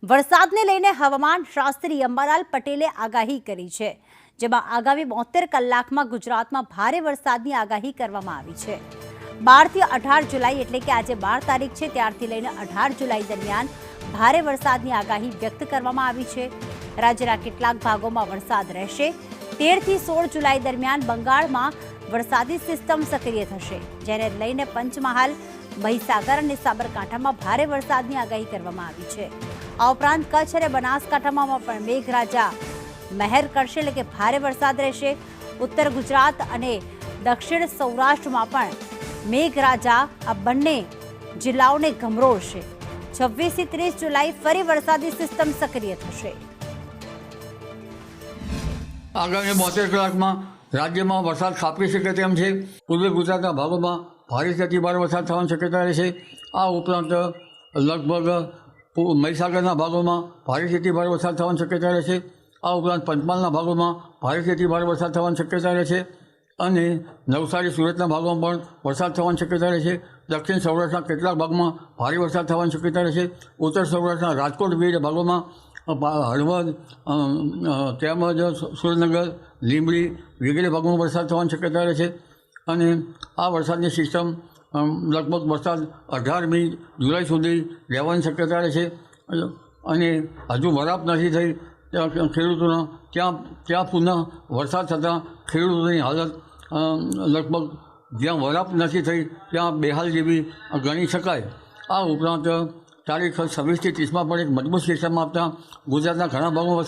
વરસાદને લઈને હવામાન શાસ્ત્રી અંબાલાલ પટેલે આગાહી કરી છે, જેમાં આગામી 72 કલાકમાં ગુજરાતમાં ભારે વરસાદની આગાહી કરવામાં આવી છે। 12 થી 18 જુલાઈ એટલે કે આજે 12 તારીખ છે ત્યારથી લઈને 18 જુલાઈ દરમિયાન ભારે વરસાદની આગાહી વ્યક્ત કરવામાં આવી છે। રાજ્યના કેટલાક ભાગોમાં વરસાદ રહેશે। 13 થી 16 જુલાઈ દરમિયાન બંગાળમાં વરસાદી સિસ્ટમ સક્રિય થશે, જેને લઈને પંચમહાલ, મહીસાગર અને સાબરકાંઠામાં ભારે વરસાદની આગાહી કરવામાં આવી છે। આ ઉપરાંત કચ્છ અને બનાસકાંઠામાં પણ મેઘરાજા મહેર કરશે, એટલે કે ભારે વરસાદ રહેશે। ઉત્તર ગુજરાત અને દક્ષિણ સૌરાષ્ટ્રમાં પણ મેઘરાજા આ બંને જિલ્લાઓને ગમરોળશે। 26 થી 30 જુલાઈ ફરી વરસાદી સિસ્ટમ સક્રિય થશે। આગામી 72 કલાકમાં રાજ્યમાં વરસાદ ખાબકી શકે તેમ છે। પૂર્વ ગુજરાતના ભાગોમાં ભારેથી અતિ ભારે વરસાદ થવાની શક્યતા રહેશે। આ ઉપરાંત લગભગ મહીસાગરના ભાગોમાં ભારેથી અતિ ભારે વરસાદ થવાની શક્યતા રહેશે। આ ઉપરાંત પંચમહાલના ભાગોમાં ભારેથી અતિ ભારે વરસાદ થવાની શક્યતા રહેશે અને નવસારી, સુરતના ભાગોમાં પણ વરસાદ થવાની શક્યતા રહેશે। દક્ષિણ સૌરાષ્ટ્રના કેટલાક ભાગમાં ભારે વરસાદ થવાની શક્યતા રહેશે। ઉત્તર સૌરાષ્ટ્રના રાજકોટ વગેરે ભાગોમાં હળવદ તેમજ સુરેન્દ્રનગર, લીંબડી વગેરે ભાગોમાં વરસાદ થવાની શક્યતા રહેશે અને આ વરસાદની સિસ્ટમ લગભગ વરસાદ 18મી જુલાઈ સુધી રહેવાની શક્યતા રહેશે અને હજુ વરાપ નથી થઈ ખેડૂતોના ત્યાં પુનઃ વરસાદ થતાં ખેડૂતોની હાલત લગભગ જ્યાં વરાપ નથી થઈ ત્યાં બેહાલ જેવી ગણી શકાય। આ ઉપરાંત તારીખ 26 થી 30માં પણ એક મજબૂત સિસ્ટમ આપતા ગુજરાતના ઘણા ભાગોમાં વરસાદ